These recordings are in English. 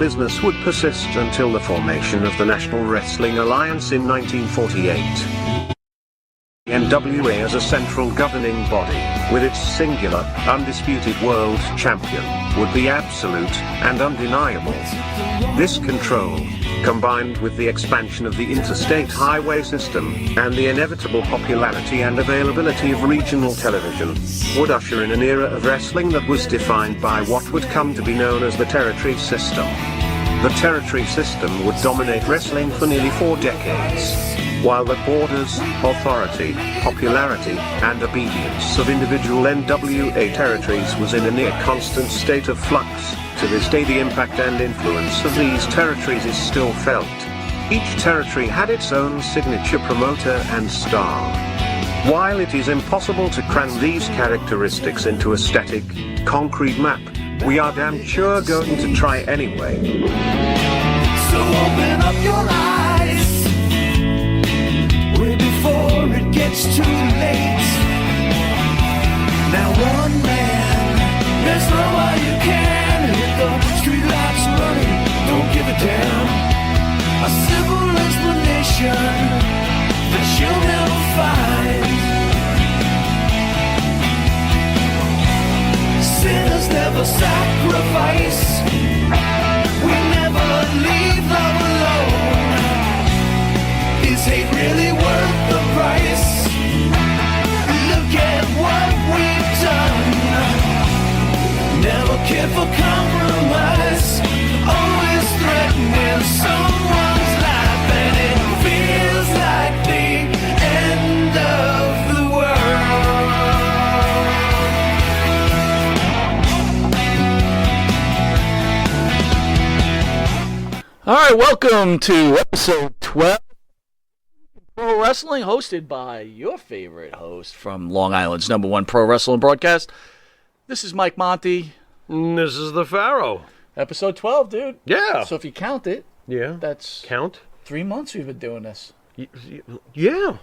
business would persist until the formation of the National Wrestling Alliance in 1948. The NWA as a central governing body, with its singular, undisputed world champion, would be absolute and undeniable. This control, combined with the expansion of the interstate highway system, and the inevitable popularity and availability of regional television, would usher in an era of wrestling that was defined by what would come to be known as the territory system. The territory system would dominate wrestling for nearly 4 decades, while the borders, authority, popularity, and obedience of individual NWA territories was in a near constant state of flux. To this day, the impact and influence of these territories is still felt. Each territory had its own signature promoter and star. While it is impossible to cram these characteristics into a static, concrete map, we are damn sure going to try anyway. So open up your eyes, way before it gets too late. Now one man, there's no way you can. Hit the streetlights running, don't give a damn. A simple explanation that you'll never find. Sinners never sacrifice. We never leave love alone. Is hate really worth the price? Look at what we've done. Never cared for compromise. Always threatening someone's life, and it feels like the end of the world. All right, welcome to episode 12 of Pro Wrestling, hosted by your favorite host from Long Island's #1 pro wrestling broadcast. This is Mike Monty. This is the Pharaoh. Episode 12, dude. Yeah. So if you count it, Yeah. that's Count? 3 months we've been doing this. Yeah,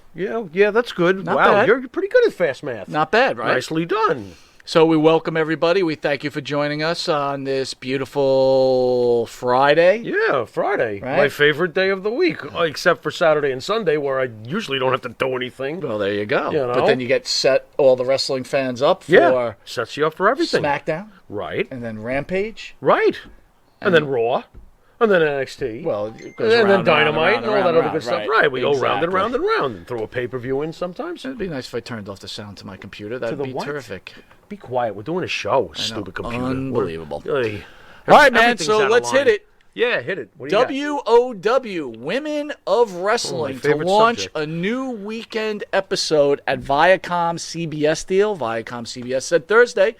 that's good. Not wow, bad. You're pretty good at fast math. Not bad, right? Nicely done. So we welcome everybody. We thank you for joining us on this beautiful Friday. Yeah, Friday. Right. My favorite day of the week, except for Saturday and Sunday, where I usually don't have to do anything. Well, there you go. You know? But then you get set all the wrestling fans up for Yeah, sets you up for everything. SmackDown Right, and then Rampage. right. And then Raw, and then NXT. Well, it goes and around then and Dynamite around and all that other around, good stuff. right. Right, we go round and Exactly. round and round and throw a pay-per-view in sometimes. It'd be nice if I turned off the sound to my computer. That'd the be what? terrific. Be quiet. We're doing a show, stupid computer. Unbelievable. Hey. All right, man. Everything's So out of let's line. hit it. Yeah, hit it. What do you got? WOW, Women of Wrestling, to favorite launch subject. a new weekend episode at Viacom CBS deal. Viacom CBS said Thursday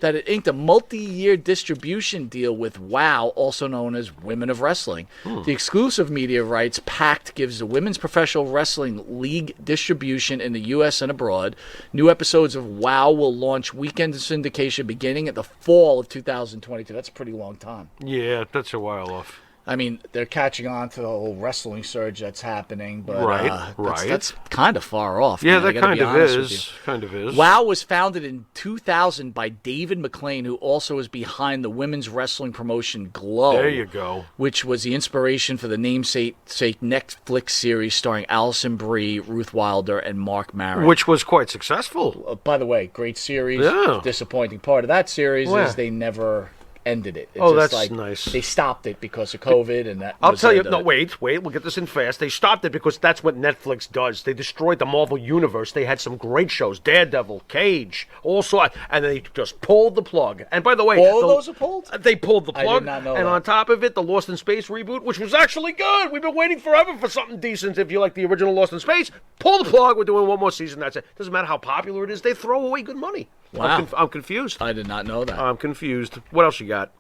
that it inked a multi-year distribution deal with WOW, also known as Women of Wrestling. The exclusive media rights pact gives the Women's Professional Wrestling League distribution in the U.S. and abroad. New episodes of WOW will launch weekend syndication beginning at the fall of 2022. That's a pretty long time. Yeah, that's a while off. I mean, they're catching on to the whole wrestling surge that's happening, but Right. that's kind of far off. Yeah, man. I that gotta kind be of honest with is. you. Kind of is. WOW was founded in 2000 by David McLean, who also is behind the women's wrestling promotion Glow. There you go. Which was the inspiration for the namesake Netflix series starring Allison Brie, Ruth Wilder, and Mark Maron. Which was quite successful. By the way, great series. Yeah. Disappointing part of that series Yeah. is they never ended it. It's Oh, just that's like nice. They stopped it because of COVID, and that. I'll was tell the you. end of No, it. wait. We'll get this in fast. They stopped it because that's what Netflix does. They destroyed the Marvel Universe. They had some great shows. Daredevil, Cage, all sorts. And they just pulled the plug. And by the way... All of those are pulled? They pulled the I did plug. not know and that. on top of it, the Lost in Space reboot, which was actually good. We've been waiting forever for something decent. If you like the original Lost in Space, pull the plug. We're doing one more season. That's it. Doesn't matter how popular it is. They throw away good money. Wow. I'm confused. I did not know that. I'm confused. What else you got?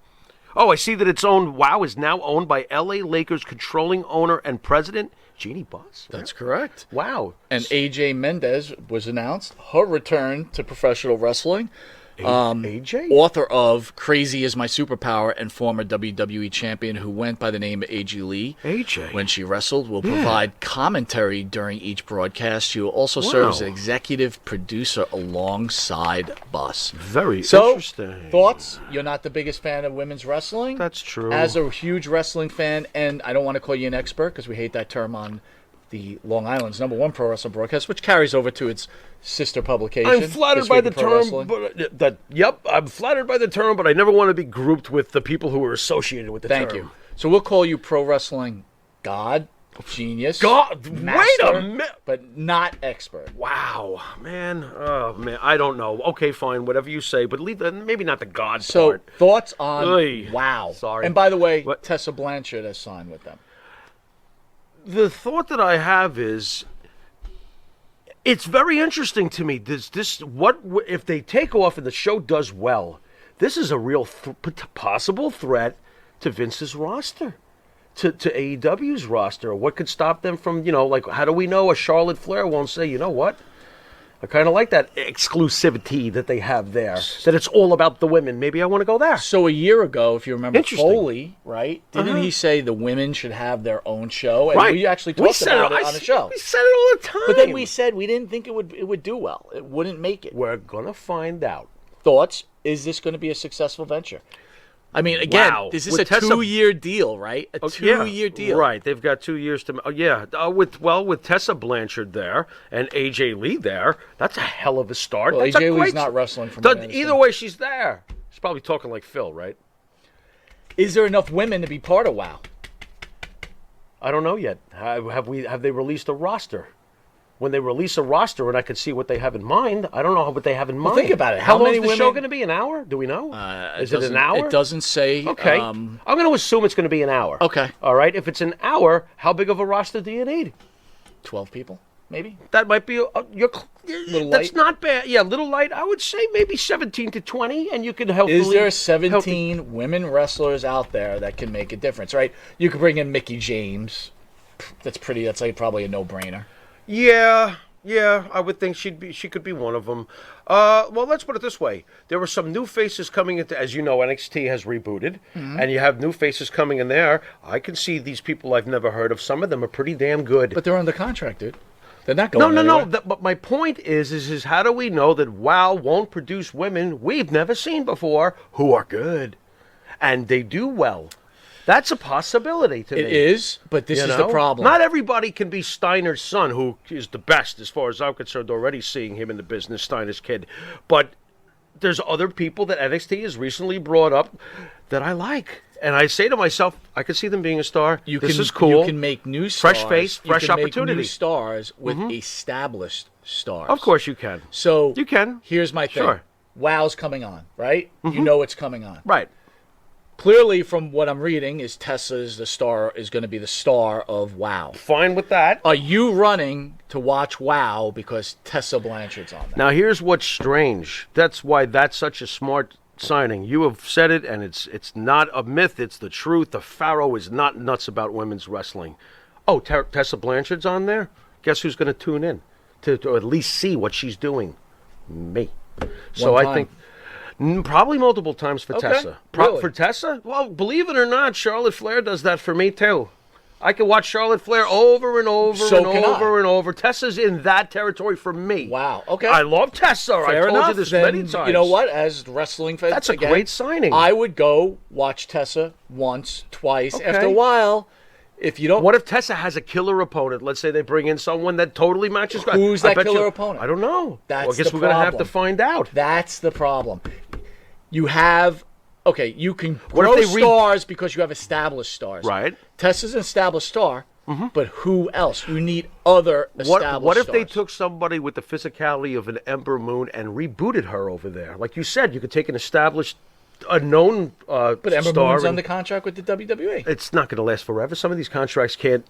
Oh, I see that it's owned. WOW is now owned by L.A. Lakers controlling owner and president Jeannie Buss. That's correct. Wow. And AJ Mendez was announced her return to professional wrestling. AJ? Author of Crazy is My Superpower and former WWE champion who went by the name of AJ Lee. AJ. When she wrestled, will provide commentary during each broadcast. She will also serve as an executive producer alongside Bus. Very interesting. Thoughts? You're not the biggest fan of women's wrestling? That's true. As a huge wrestling fan, and I don't want to call you an expert because we hate that term on the Long Island's #1 pro wrestling broadcast, which carries over to its sister publication. I'm flattered by the term, I'm flattered by the term, but I never want to be grouped with the people who are associated with the term. Thank you. So we'll call you pro wrestling god, genius, master, wait a minute, but not expert. Wow, man. Oh man, I don't know. Okay, fine, whatever you say, but leave maybe not the god So part. thoughts on Oy. WoW? Sorry. And by the way, What? Tessa Blanchard has signed with them. The thought that I have is, it's very interesting to me. What if they take off and the show does well? This is a real possible threat to Vince's roster, to AEW's roster. What could stop them from, how do we know a Charlotte Flair won't say, you know what? I kind of like that exclusivity that they have there, that it's all about the women. Maybe I want to go there. So a year ago, if you remember, Interesting. Foley, right? Didn't he say the women should have their own show? And Right. we actually talked about it on the show. We said it all the time. But then we said we didn't think it would do well. It wouldn't make it. We're going to find out. Thoughts? Is this going to be a successful venture? I mean, again, Wow. this is With a Tessa- 2-year deal, right? A 2-year deal. Right, they've got 2 years to. With Tessa Blanchard there and AJ Lee there, that's a hell of a start. Well, That's AJ a great Lee's not wrestling from what I understand. either way, she's there. She's probably talking like Phil, right? Is there enough women to be part of WoW? I don't know yet. Have they released a roster? When they release a roster, and I can see what they have in mind. I don't know what they have in mind. think about it. How How long many is the show women- going to be? An hour? Do we know? Is it an doesn't- hour? It doesn't say. Okay. I'm going to assume it's going to be an hour. Okay. All right. If it's an hour, how big of a roster do you need? 12 people, maybe? That might be Little that's light? not bad. Yeah, little light. I would say maybe 17 to 20, and you could hopefully. Is there 17 women wrestlers out there that can make a difference, right? You could bring in Mickie James. That's like probably a no-brainer. Yeah, I would think she could be one of them. Well, let's put it this way: there were some new faces coming into, as you know, NXT has rebooted, and you have new faces coming in there. I can see these people I've never heard of. Some of them are pretty damn good. But they're under contract, dude. They're not going No. anywhere. But my point is how do we know that WoW won't produce women we've never seen before who are good, and they do well? That's a possibility to me. It is, but this is the problem. Not everybody can be Steiner's son, who is the best as far as I'm concerned, already seeing him in the business, Steiner's kid. But there's other people that NXT has recently brought up that I like. And I say to myself, I can see them being a star. This is cool. You can make new stars. Fresh face, fresh you can opportunity. Make new stars with established stars. Of course you can. So you can. Here's my thing. Sure. WoW's coming on, right? You know it's coming on. Right. Clearly, from what I'm reading, is Tessa's the star is going to be the star of WoW. Fine with that. Are you running to watch WoW because Tessa Blanchard's on there? Now, here's what's strange. That's why that's such a smart signing. You have said it, and it's not a myth. It's the truth. The Pharaoh is not nuts about women's wrestling. Oh, Tessa Blanchard's on there? Guess who's going to tune in to at least see what she's doing? Me. So One I time. think probably multiple times for Okay, Tessa. really? For Tessa? Well, believe it or not, Charlotte Flair does that for me too. I can watch Charlotte Flair over and over So and can over I. and over. Tessa's in that territory for me. Wow. Okay. I love Tessa. Fair I told enough. you this Then, many times. You know what? As wrestling fans, That's a great signing. I would go watch Tessa once, twice. Okay. After a while, if you don't, What if Tessa has a killer opponent? Let's say they bring in someone that totally matches. Who's I that bet killer you- opponent? I don't know. That's well, I guess the we're gonna have to problem. find out. That's the problem. You have you can What if grow they stars because you have established stars. Right. Tessa's an established star, but who else? You need other established What if they stars. took somebody with the physicality of an Ember Moon and rebooted her over there? Like you said, you could take an established, a known But Ember star. Moon's and under contract with the WWE. it's not going to last forever. Some of these contracts can't,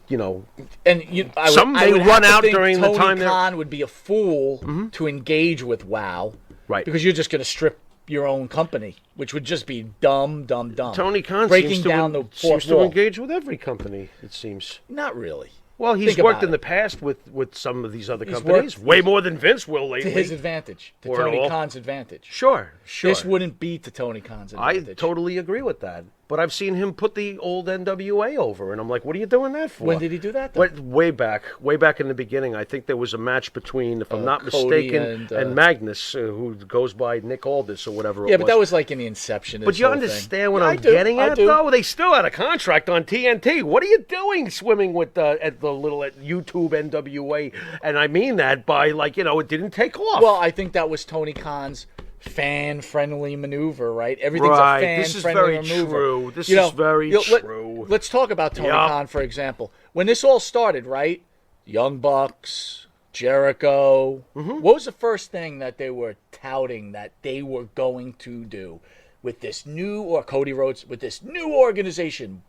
And Some may would run have to out think during the Tony time they're- Khan would be a fool to engage with WoW, Right. Because you're just going to strip your own company, which would just be dumb. Tony Khan breaking seems down to, the fourth seems to wall. engage with every company, it seems. Not really. Well, he's Think worked about in the past with some of these other He's companies. worked- Way more than Vince will lately. To his advantage, to Or at Tony all. Khan's advantage. Sure. This wouldn't be to Tony Khan's I advantage. totally agree with that. But I've seen him put the old NWA over, and I'm like, what are you doing that for? When did he do that, though? Way back in the beginning. I think there was a match between, if I'm not Cody mistaken, and Magnus, who goes by Nick Aldis or whatever. Yeah, but that was like in the inception of But this you whole understand what thing. I'm getting I at, do. though? They still had a contract on TNT. What are you doing swimming with at the little YouTube NWA? And I mean that by, like, it didn't take off. Well, I think that was Tony Khan's fan-friendly maneuver, right? Everything's Right. a This is fan-friendly very maneuver. true. This is very true. Let's talk about Tony Yep. Khan, for example. When this all started, right? Young Bucks, Jericho. Mm-hmm. What was the first thing that they were touting that they were going to do with this new, or Cody Rhodes, with this new organization?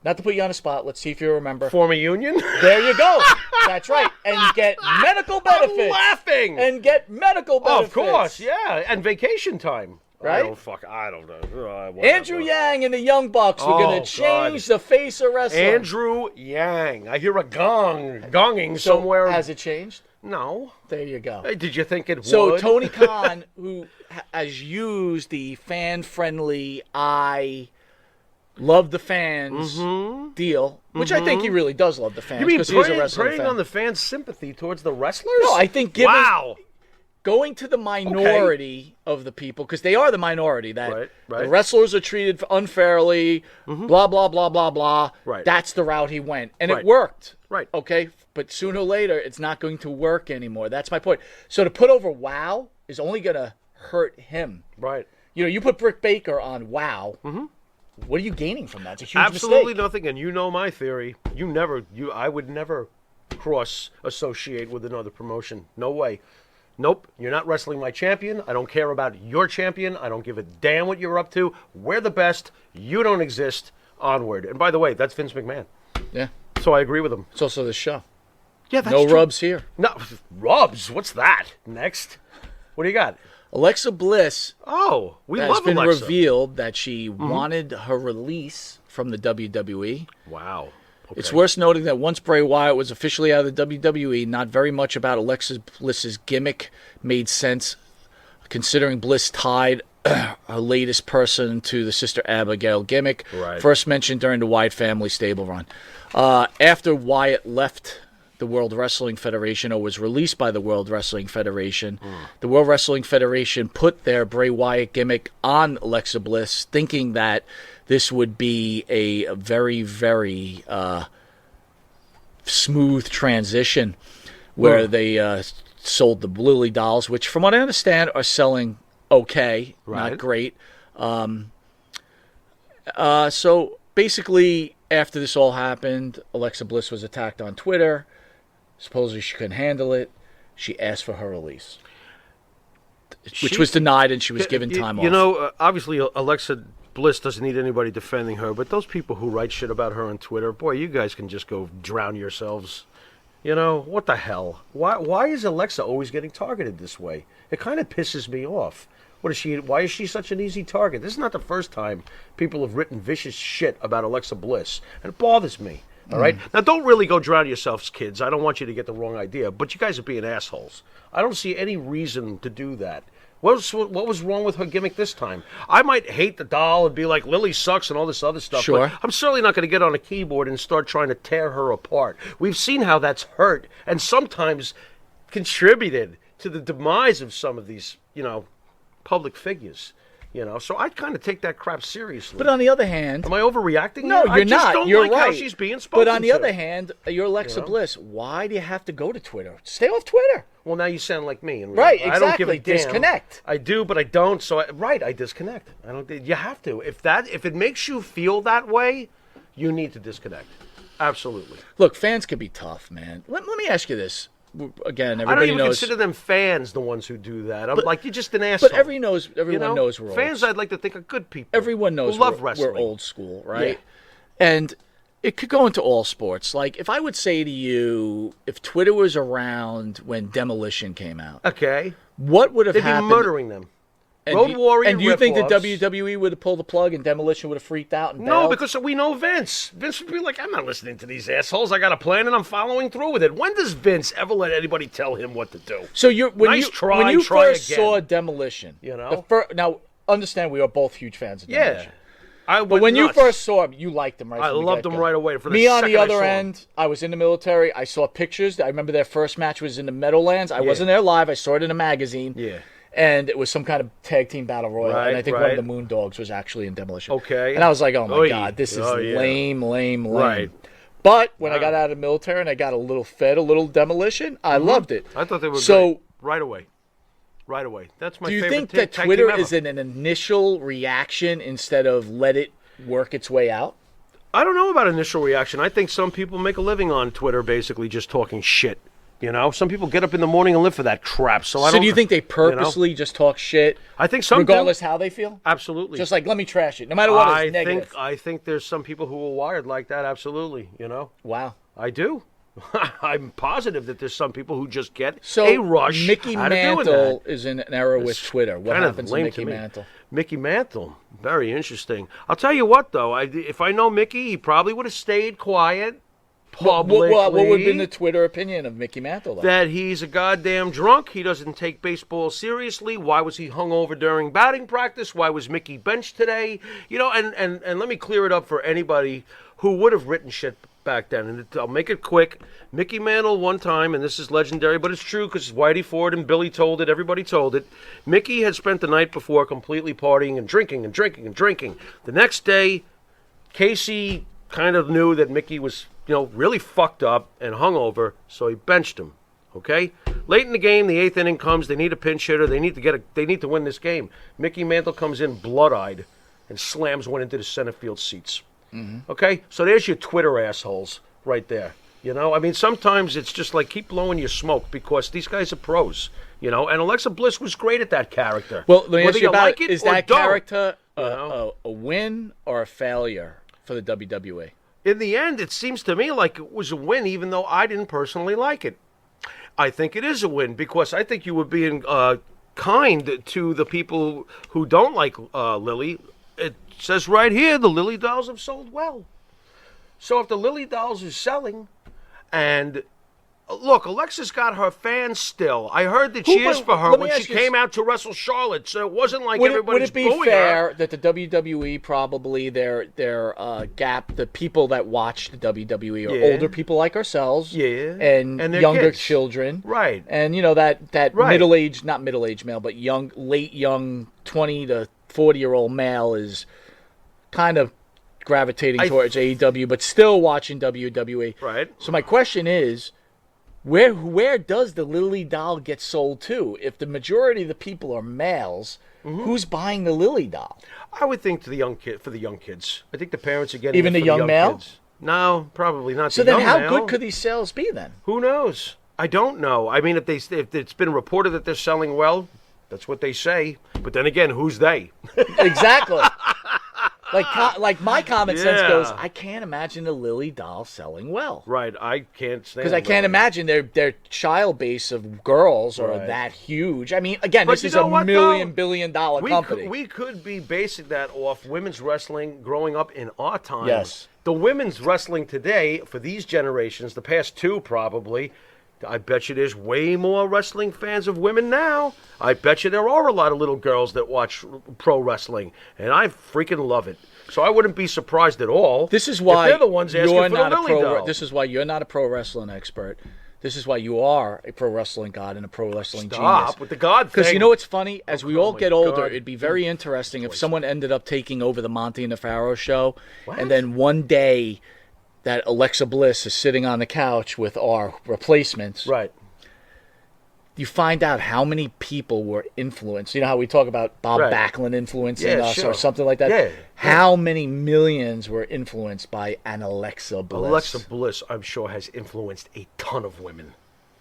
Not to put you on the spot, let's see if you remember. Form a union? There you go. That's right. And get medical benefits. I'm laughing. And get medical benefits. Of course, yeah. And vacation time. Right? I don't know. Andrew Yang and the Young Bucks were going Oh, to change the face of wrestling. Andrew Yang. I hear a gonging somewhere. Has it changed? No. There you go. Hey, did you think it So would? Tony Khan, who has used the fan-friendly, I love the fans deal, which I think he really does love the fans. You mean because he's a wrestling preying fan. on the fans' sympathy towards the wrestlers? No, I think giving, Wow. going to the minority of the people, because they are the minority, that Right. the wrestlers are treated unfairly, blah, blah, blah, blah, blah. Right. That's the route he went. And Right. it worked. Right. Okay? But sooner or later, it's not going to work anymore. That's my point. So to put over WOW is only going to hurt him. Right. You put Britt Baker on WOW. What are you gaining from that? It's a huge Absolutely mistake. nothing. And you know my theory. I would never cross associate with another promotion. No way. Nope. You're not wrestling my champion. I don't care about your champion. I don't give a damn what you're up to. We're the best. You don't exist. Onward. And by the way, that's Vince McMahon. Yeah. So I agree with him. It's also the show. Yeah, that's No true. rubs here. No rubs. What's that? Next. What do you got? Alexa Bliss Oh, we has love been Alexa. revealed that she wanted her release from the WWE. Wow. Okay. It's worth noting that once Bray Wyatt was officially out of the WWE, not very much about Alexa Bliss's gimmick made sense, considering Bliss tied her latest person to the Sister Abigail gimmick, Right. first mentioned during the Wyatt family stable run. After Wyatt left the World Wrestling Federation, or was released by the World Wrestling Federation, the World Wrestling Federation put their Bray Wyatt gimmick on Alexa Bliss, thinking that this would be a very, very smooth transition, where they sold the Lily dolls, which from what I understand are selling okay, Right. not great. So basically, after this all happened, Alexa Bliss was attacked on Twitter. Supposedly she couldn't handle it. She asked for her release, which was denied, and she was given time off. You know, obviously Alexa Bliss doesn't need anybody defending her, but those people who write shit about her on Twitter, boy, you guys can just go drown yourselves. You know, what the hell? Why is Alexa always getting targeted this way? It kind of pisses me off. Why is she such an easy target? This is not the first time people have written vicious shit about Alexa Bliss, and it bothers me. All right? Now, don't really go drown yourselves, kids. I don't want you to get the wrong idea, but you guys are being assholes. I don't see any reason to do that. What was wrong with her gimmick this time? I might hate the doll and be like, Lily sucks and all this other stuff, Sure. but I'm certainly not going to get on a keyboard and start trying to tear her apart. We've seen how that's hurt and sometimes contributed to the demise of some of these, public figures. So I kind of take that crap seriously. But on the other hand, Am I overreacting? no, here? you're I just not. don't You're like right. how she's being spoken But on the to. other hand, you're Alexa Bliss. Why do you have to go to Twitter? Stay off Twitter. Well, now you sound like me. Right, I don't give a exactly. damn. Disconnect. I do, but I don't. So, I disconnect. I don't. You have to. If it makes you feel that way, you need to disconnect. Absolutely. Look, fans can be tough, man. Let me ask you this. Again, I don't everybody even knows. consider them fans the ones who do that. I'm like, you're just an asshole. But everyone knows we're fans. old. I'd like to think are good people. Everyone knows who love we're wrestling. old school, right? Yeah. And it could go into all sports. Like, if I would say to you, if Twitter was around when Demolition came out, Okay. what would have They'd be happened? murdering them. Road Warrior. And do you think the ripoffs. WWE would have pulled the plug and Demolition would have freaked out and No, bailed? because we know Vince. Vince would be like, I'm not listening to these assholes. I got a plan and I'm following through with it. When does Vince ever let anybody tell him what to do? So when Nice you try, when you try first again. saw Demolition, You know? now understand we are both huge fans of Yeah. Demolition. I But went when you nuts. first saw him, you liked him right I from the loved him get-go. right away. For the Me on second the I other saw him. end, I was in the military. I saw pictures. I remember their first match was in the Meadowlands. I wasn't there live. I saw it in a magazine. Yeah. And it was some kind of tag team battle royal. Right, and I think one right. of the Moondogs was actually in Demolition. Okay. And I was like, oh my Oy. God, this is Oh, yeah. lame. Right. But when I got out of the military and I got a little Demolition, I loved it. I thought they were So, great. Right away. Right away. That's my do you favorite think that tag Twitter team ever. is an initial reaction instead of let it work its way out? I don't know about initial reaction. I think some people make a living on Twitter basically just talking shit. You know, some people get up in the morning and live for that crap. So I So don't. do you think they purposely just talk shit, I think some regardless do. how they feel? Absolutely. Just like, let me trash it, no matter what it's negative. I think there's some people who are wired like that. Absolutely. You know, Wow. I do. I'm positive that there's some people who just get So a rush Mickey out of doing Mantle that. is in an era with Twitter. What Kind of happens to lame Mickey me. Mantle? Mickey Mantle, very interesting. I'll tell you what, though, if I know Mickey, he probably would have stayed quiet publicly. What would have been the Twitter opinion of Mickey Mantle? Though? That he's a goddamn drunk. He doesn't take baseball seriously. Why was he hungover during batting practice? Why was Mickey benched today? You know, and let me clear it up for anybody who would have written shit back then. And I'll make it quick. Mickey Mantle one time, and this is legendary, but it's true because Whitey Ford and Billy told it. Everybody told it. Mickey had spent the night before completely partying and drinking and drinking and drinking. The next day, Casey kind of knew that Mickey was, really fucked up and hungover, so he benched him. Okay? Late in the game, the 8th inning comes. They need a pinch hitter. They need to win this game. Mickey Mantle comes in blood-eyed and slams one into the center field seats. Mm-hmm. Okay? So there's your Twitter assholes right there. I mean, sometimes it's just like keep blowing your smoke because these guys are pros. And Alexa Bliss was great at that character. Well, let me Whether ask you about like it is or that don't. character a win or a failure for the WWE? In the end, it seems to me like it was a win, even though I didn't personally like it. I think it is a win because I think you were being kind to the people who don't like Lily. It says right here the Lily dolls have sold well. So if the Lily dolls are selling, and look, Alexa's got her fans still. I heard the cheers for her let me when she ask you came out to wrestle Charlotte. So it wasn't like Would everybody's it be booing fair her. that the WWE probably their gap, the people that watch the WWE are Yeah. older people like ourselves, Yeah. and And their younger kids. children, Right. And that Right. middle-aged, not middle-aged male, but late young 20 to 40-year-old male is kind of gravitating towards AEW, but still watching WWE. Right. So my question is, where does the Lily doll get sold to? If the majority of the people are males, who's buying the Lily doll? I would think for the young kids. I think the parents are getting Even it the for young male? kids. No, probably not. So the then, young how male. good could these sales be then? Who knows? I don't know. I mean, if it's been reported that they're selling well, that's what they say. But then again, who's they? Exactly. Like my common sense Yeah. goes, I can't imagine the Lily doll selling well. Right. I can't stand. Because I can't imagine their child base of girls are Right. that huge. I mean, again, But this you is know a what, $1 though? billion company. We could be basing that off women's wrestling growing up in our time. Yes. The women's wrestling today, for these generations, the past two probably, I bet you there's way more wrestling fans of women now. I bet you there are a lot of little girls that watch pro wrestling, and I freaking love it. So I wouldn't be surprised at all. This is why if they're the ones asking you're for not the a Lily doll. This is why you're not a pro wrestling expert. This is why you are a pro wrestling god and a pro wrestling Stop genius. with the God thing. Because you know what's funny? As we all my get older, God. it'd be very interesting if someone ended up taking over the Monty and the Pharaoh show, What? and then one day that Alexa Bliss is sitting on the couch with our replacements. Right. You find out how many people were influenced. You know how we talk about Bob Right. Backlund influencing Yeah, us sure. or something like that? Yeah. How many millions were influenced by an Alexa Bliss? Alexa Bliss, I'm sure, has influenced a ton of women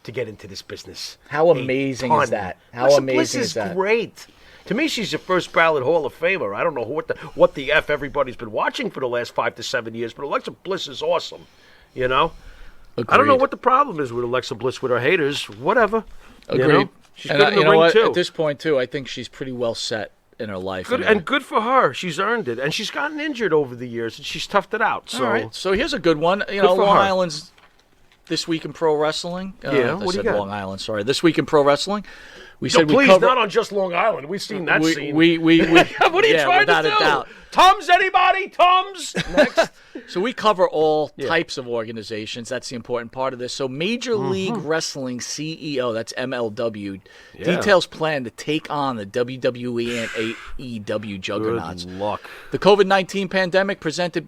to get into this business. How A amazing ton. is that? How Alexa amazing Bliss is that? Great. To me, she's your first ballot Hall of Famer. I don't know what the F everybody's been watching for the last 5 to 7 years, but Alexa Bliss is awesome. I don't know Agreed. what the problem is with Alexa Bliss with her haters. Whatever. Agreed. She's good in the ring, what? too. At this point, too, I think she's pretty well set in her life. Good, and good for her. She's earned it. And she's gotten injured over the years, and she's toughed it out. So, all right. So here's a good one. You know, for Long her. Island's This Week in Pro Wrestling. Yeah, I what do you said got? Long Island, sorry. This Week in Pro Wrestling. We no, said please, we cover, not on just Long Island. We've seen that scene. we what are you yeah, trying without to a do? doubt. Tums, anybody? Tums? Next. So we cover all types of organizations. That's the important part of this. So Major League Wrestling CEO, that's MLW, details plan to take on the WWE and AEW juggernauts. Good luck. The COVID-19 pandemic presented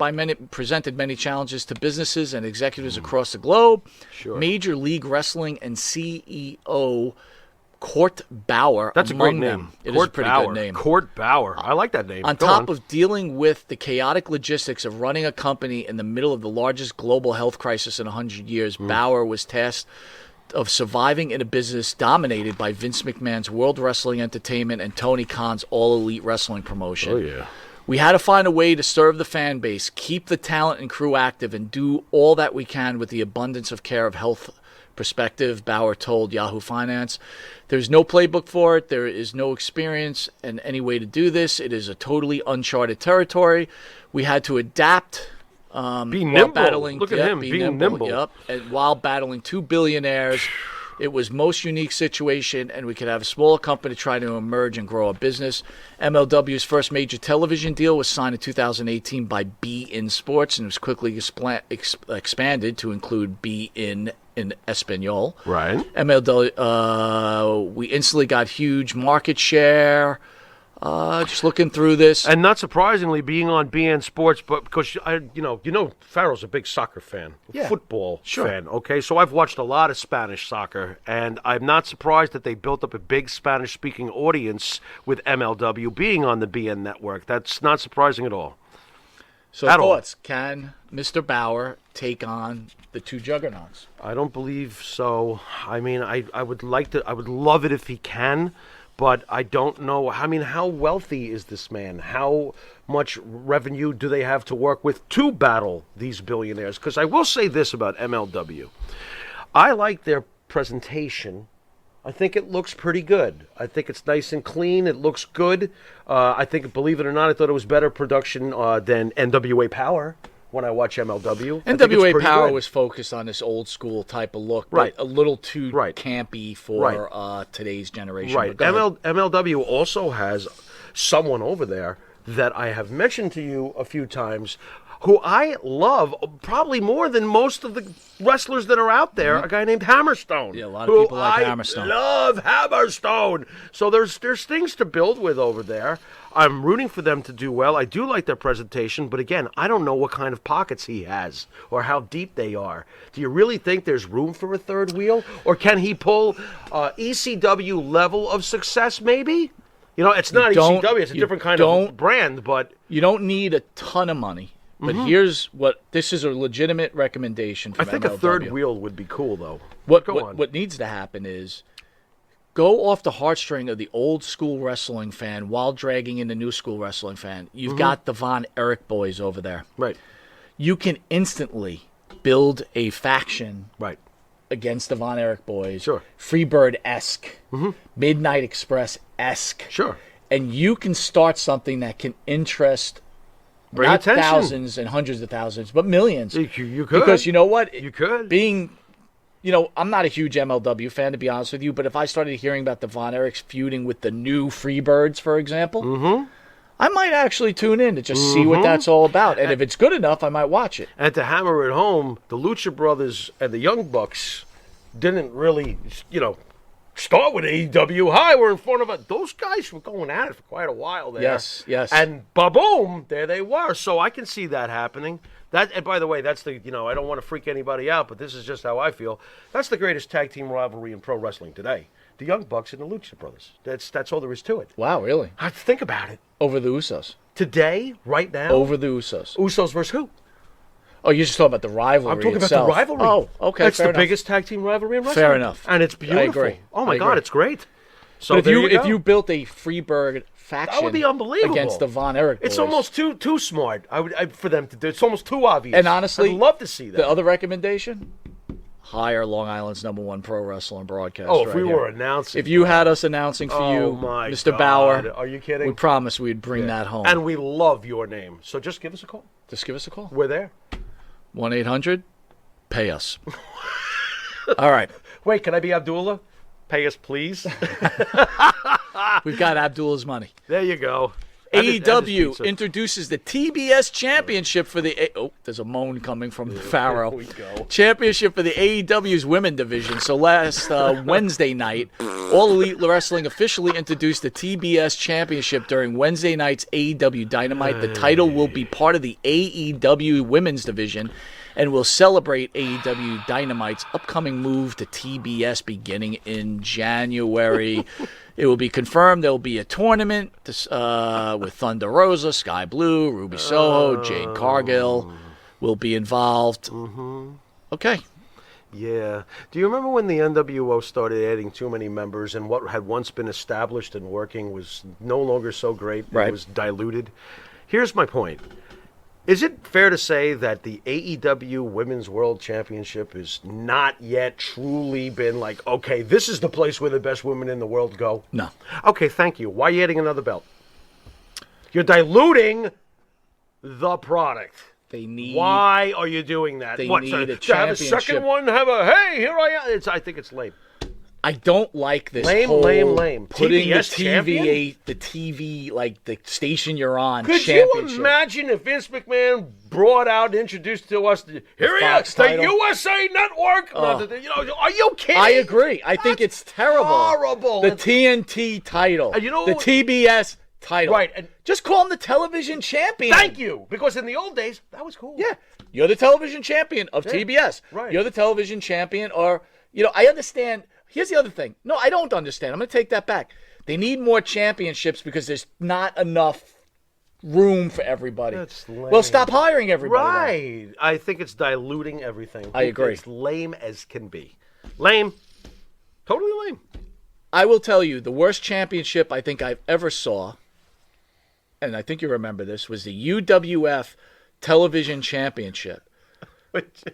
many challenges to businesses and executives across the globe. Sure. Major League Wrestling and CEO Court Bauer. That's a great among name. them. It is Court a pretty Bauer. good name. Court Bauer. I like that name. On Go top of dealing with the chaotic logistics of running a company in the middle of the largest global health crisis in 100 years, Bauer was tasked of surviving in a business dominated by Vince McMahon's World Wrestling Entertainment and Tony Khan's All Elite Wrestling promotion. Oh, yeah. We had to find a way to serve the fan base, keep the talent and crew active, and do all that we can with the abundance of care of health perspective, Bauer told Yahoo Finance. There's no playbook for it. There is no experience and any way to do this. It is a totally uncharted territory. We had to adapt. Be While nimble. battling, Look at him, being nimble. Yep. And while battling two billionaires, it was most unique situation, and we could have a smaller company try to emerge and grow a business. MLW's first major television deal was signed in 2018 by Be In Sports, and it was quickly expanded to include Be In Espanol. Right. MLW, we instantly got huge market share. Just looking through this. And not surprisingly, being on BN Sports, but because Farrell's a big soccer fan, football fan. Okay, so I've watched a lot of Spanish soccer, and I'm not surprised that they built up a big Spanish-speaking audience with MLW being on the BN network. That's not surprising at all. So At all. thoughts? Can Mr. Bauer take on the two juggernauts? I don't believe so. I mean, I would like to. I would love it if he can. But I don't know. I mean, how wealthy is this man? How much revenue do they have to work with to battle these billionaires? Because I will say this about MLW. I like their presentation. I think it looks pretty good. I think it's nice and clean. It looks good. I think, believe it or not, I thought it was better production than NWA Power when I watch MLW. NWA Power was focused on this old school type of look, Right. but a little too Right. campy for today's generation. Right. But go ahead. MLW also has someone over there that I have mentioned to you a few times who I love probably more than most of the wrestlers that are out there, a guy named Hammerstone. Yeah, a lot of people like Hammerstone. I love Hammerstone. So there's things to build with over there. I'm rooting for them to do well. I do like their presentation, but again, I don't know what kind of pockets he has or how deep they are. Do you really think there's room for a third wheel? Or can he pull ECW level of success maybe? You know, it's not ECW, it's a different kind of brand, but... You don't need a ton of money. But this is a legitimate recommendation from I think MLW. a third wheel would be cool, though. What needs to happen is go off the heartstring of the old school wrestling fan while dragging in the new school wrestling fan. You've got the Von Erich boys over there. Right. You can instantly build a faction Right. against the Von Erich boys. Sure. Freebird-esque. Midnight Express-esque. Sure. And you can start something that can interest Bring not attention. thousands and hundreds of thousands, but millions. You could. Because you know what? You could. I'm not a huge MLW fan, to be honest with you, but if I started hearing about the Von Erichs feuding with the new Freebirds, for example, I might actually tune in to just see what that's all about. And if it's good enough, I might watch it. And to hammer it home, the Lucha Brothers and the Young Bucks didn't really, start with AEW. Hi, we're in front of it. Those guys were going at it for quite a while there. Yes. And ba-boom, there they were. So I can see that happening. And by the way, that's I don't want to freak anybody out, but this is just how I feel. That's the greatest tag team rivalry in pro wrestling today. The Young Bucks and the Lucha Brothers. That's all there is to it. Wow, really? Think about it. Over the Usos. Today, right now. Over the Usos. Usos versus who? Oh, you're just talking about the rivalry I'm talking itself. about the rivalry. Oh, okay, That's fair the enough. biggest tag team rivalry in wrestling. Fair enough. And it's beautiful. I agree. Oh, my I God, agree. it's great. So But there you go. if you built a Freebird faction That would be unbelievable. against the Von Erich boys. It's almost too smart for them to do. It's almost too obvious. And honestly, I'd love to see that. The other recommendation, hire Long Island's #1 pro wrestling broadcast. Oh, if right we here. were announcing. If you had us announcing for you, my Mr. God. Bauer, Are you kidding? we promise we'd bring that home. And we love your name. So just give us a call. Just give us a call. We're there. 1-800, pay us. All right. Wait, can I be Abdullah? Pay us, please. We've got Abdullah's money. There you go. AEW introduces the Tbs Championship for the there's a moan coming from the Pharaoh. Here we go. Championship for the AEW's women division. So last Wednesday night, All Elite Wrestling officially introduced the Tbs Championship during Wednesday night's AEW Dynamite. The title will be part of the AEW women's division and will celebrate AEW Dynamite's upcoming move to TBS beginning in January. It will be confirmed there will be a tournament with Thunder Rosa, Sky Blue, Ruby Soho, Jade Cargill will be involved. Mm-hmm. Okay. Yeah. Do you remember when the NWO started adding too many members and what had once been established and working was no longer so great? Right. It was diluted. Here's my point. Is it fair to say that the AEW Women's World Championship has not yet truly been like, okay, this is the place where the best women in the world go? No. Okay, thank you. Why are you adding another belt? You're diluting the product. They need. Why are you doing that? They What, need to a have a championship. second one? Have a, hey, here I am. I think it's lame. I don't like this Lame, whole lame. putting TBS the TV, like the station you're on, Could you championship. imagine if Vince McMahon brought out and introduced to us, here he Fox is, the title. USA Network? Are you kidding? I agree. I think it's terrible. Horrible. The TNT title. And you know the what- TBS title. Right, and- just call him the television champion. Thank you. Because in the old days, that was cool. Yeah. You're the television champion of TBS. right. You're the television champion, or, I understand. Here's the other thing. No, I don't understand. I'm going to take that back. They need more championships because there's not enough room for everybody. That's lame. Well, stop hiring everybody. then. Right. I think it's diluting everything. I agree. It's lame as can be. Lame. Totally lame. I will tell you, the worst championship I think I've ever saw, and I think you remember this, was the UWF Television Championship,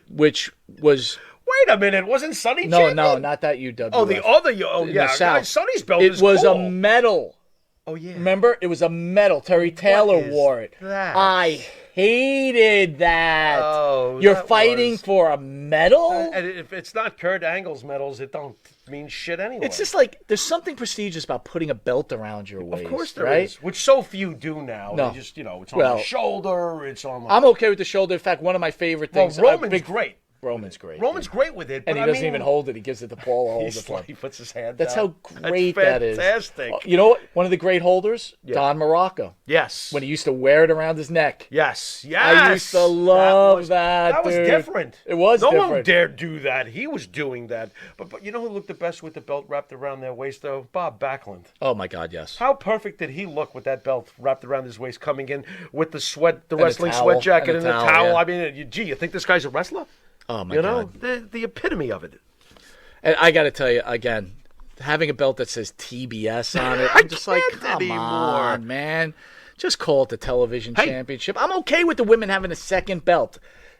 which was... Wait a minute, wasn't Sonny No, champion? not that UWF. Oh, the other, In yeah, the South. Sonny's belt It is was cool. a medal. Oh, yeah. Remember? It was a medal. Terry Taylor is wore it. that? I hated that. Oh, You're that fighting was- for a medal? And if it's not Kurt Angle's medals, it don't mean shit anyway. It's just like, there's something prestigious about putting a belt around your waist. Of course there right? is, which so few do now. No. They just, it's on Well, the shoulder, it's on the... I'm okay with the shoulder. In fact, one of my favorite well, things... Roman's great. Roman's great. Roman's great with it, but And he I doesn't mean, even hold it. He gives it to Paul to hold he's it for like, he him. puts his hand That's down. how great That's that is. fantastic. You know what? One of the great holders? Don Morocco. Yes. When he used to wear it around his neck. Yes. I used to love that, That was dude. different. It was no different. one dared do that. He was doing that. But you know who looked the best with the belt wrapped around their waist, though? Bob Backlund. Oh, my God, yes. How perfect did he look with that belt wrapped around his waist, coming in with the sweat, the And the wrestling towel, sweat jacket, and and the the towel, towel. yeah. I mean, gee, you think this guy's a wrestler? Oh, my You know, God. the epitome of it. And I got to tell you, again, having a belt that says TBS on it, I'm just like, can't come anymore. on, man. Just call it the television championship. I'm okay with the women having a second belt.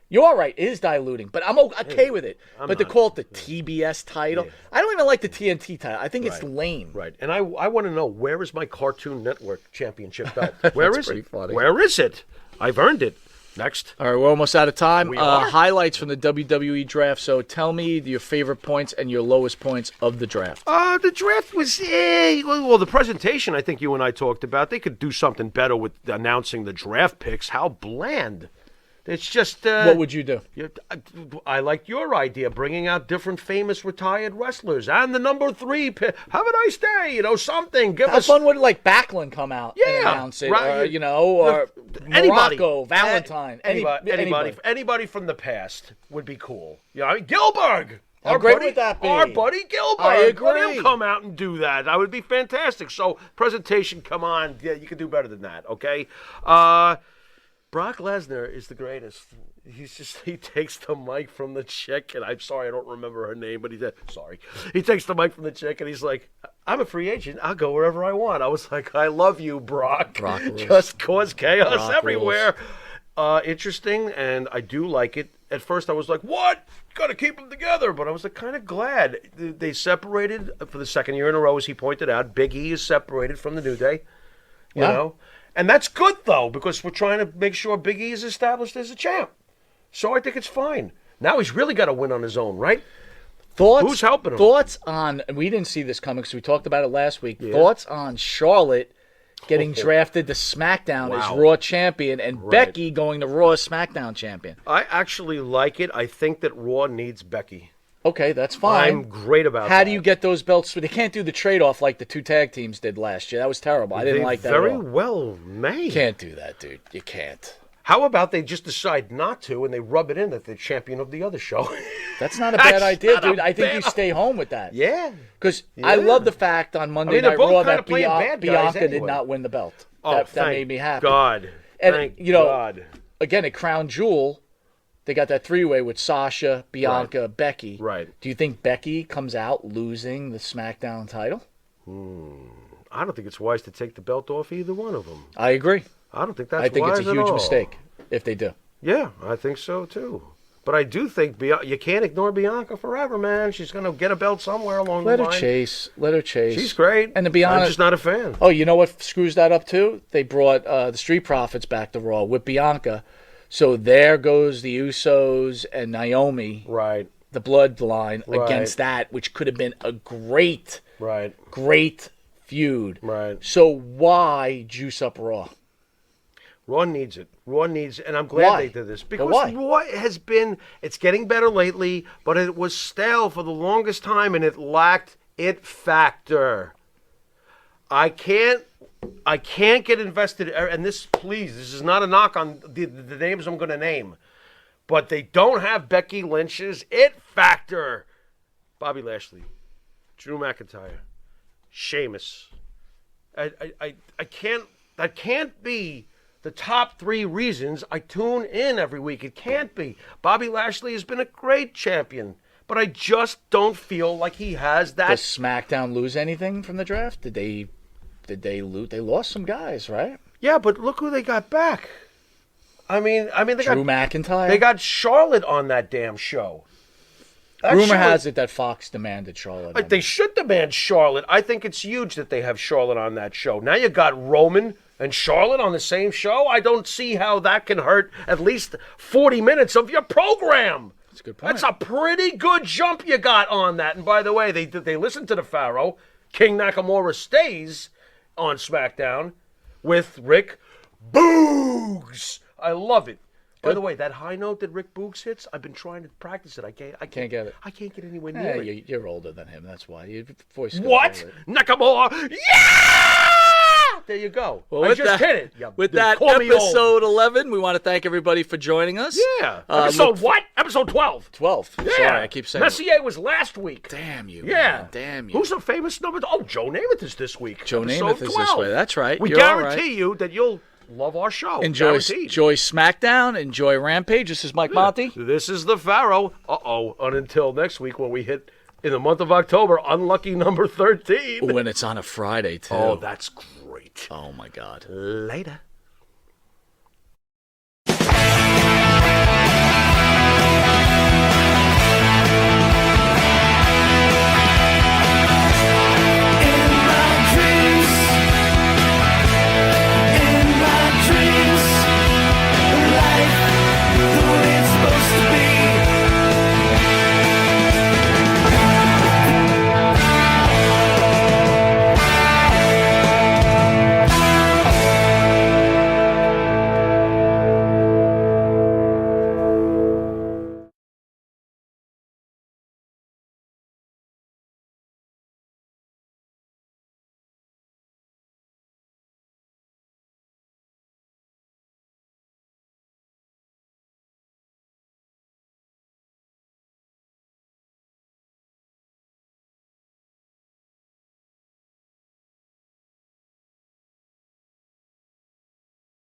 You're all right. It is diluting, but I'm okay with it. But to call it the TBS title, I don't even like the TNT title. I think it's lame. Right. And I want to know, where is my Cartoon Network championship belt? Where That's is pretty it? funny. Where is it? I've earned it. Next. All right, we're almost out of time. We are. Highlights from the WWE draft. So tell me your favorite points and your lowest points of the draft. The draft was, well, the presentation I think you and I talked about, they could do something better with announcing the draft picks. How bland. It's just... What would you do? I like your idea, bringing out different famous retired wrestlers and the number 3 pick. Have a nice day, something. Give How us... fun would like Backlund come out and Yeah, announce it, right. or Anybody. Morocco, Valentine, anybody from the past would be cool. I mean, Gilbert. How great would that be? Our buddy Gilbert. I agree. Let him come out and do that. That would be fantastic. So, presentation, come on. Yeah, you can do better than that, okay? Brock Lesnar is the greatest. He takes the mic from the chick, and I'm sorry, I don't remember her name, but he takes the mic from the chick, and he's like, I'm a free agent. I'll go wherever I want. I was like, I love you, Brock. Brock rules. Just cause chaos Brock everywhere. rules. interesting, and I do like it. At first, I was like, "What? Got to keep them together." But I was kind of glad they separated for the second year in a row, as he pointed out. Big E is separated from the New Day, you know, and that's good though because we're trying to make sure Big E is established as a champ. So I think it's fine. Now he's really got to win on his own, right? Who's helping him? Thoughts on? We didn't see this coming because we talked about it last week. Yeah. Thoughts on Charlotte getting drafted to SmackDown as Raw champion and Becky going to Raw as SmackDown champion? I actually like it. I think that Raw needs Becky. Okay, that's fine. I'm great about that. How do you get those belts? They can't do the trade-off like the two tag teams did last year. That was terrible. I didn't like that at all. Very well made. You can't do that, dude. You can't. How about they just decide not to and they rub it in that they're champion of the other show? That's not a bad idea, dude. I think you stay home with that. Yeah. Because I love the fact on Monday Night Raw that Bianca did not win the belt. That made me happy. God. And, thank God. Again, at Crown Jewel, they got that three-way with Sasha, Bianca, Becky. Right. Do you think Becky comes out losing the SmackDown title? I don't think it's wise to take the belt off either one of them. I agree. I don't think that's I think wise it's a huge mistake if they do. Yeah, I think so too. But I do think you can't ignore Bianca forever, man. She's going to get a belt somewhere along the line. Let her chase. She's great. And to be honest, I'm just not a fan. Oh, you know what screws that up too? They brought the Street Profits back to Raw with Bianca. So there goes the Usos and Naomi. Right. The bloodline against that, which could have been a great feud. Right. So why juice up Raw? Raw needs it. And I'm glad they did this. Because Raw has been, it's getting better lately, but it was stale for the longest time and it lacked it factor. I can't get invested, and this is not a knock on the names I'm going to name, but they don't have Becky Lynch's it factor. Bobby Lashley, Drew McIntyre, Sheamus. That can't be the top three reasons I tune in every week. It can't be. Bobby Lashley has been a great champion, but I just don't feel like he has that. Does SmackDown lose anything from the draft? Did they lose? They lost some guys, right? Yeah, but look who they got back. I mean, they Drew McIntyre. They got Charlotte on that damn show. Rumor has it that Fox demanded Charlotte. They should demand Charlotte. I think it's huge that they have Charlotte on that show. Now you got Roman and Charlotte on the same show. I don't see how that can hurt at least 40 minutes of your program. That's a good point. That's a pretty good jump you got on that. And by the way, they listened to the Pharaoh. King Nakamura stays on SmackDown with Rick Boogs. I love it. By the way, that high note that Rick Boogs hits, I've been trying to practice it. I can't get it. I can't get anywhere near it. You're older than him. That's why your voice. What? Nakamura? Yeah! There you go. Well, I just hit it. With that episode 11, we want to thank everybody for joining us. Yeah. Episode what? Episode 12. 12. Yeah. Sorry, I keep saying Messier was last week. Damn you. Yeah. Man. Damn you. Who's a famous number? Oh, Joe Namath is this week. Joe Namath is this week. That's right. We guarantee you that you'll love our show. Enjoy SmackDown. Enjoy Rampage. This is Mike Monty. This is the Pharaoh. And until next week when we hit, in the month of October, unlucky number 13. When it's on a Friday, too. Oh, that's great. Oh, my God. Later.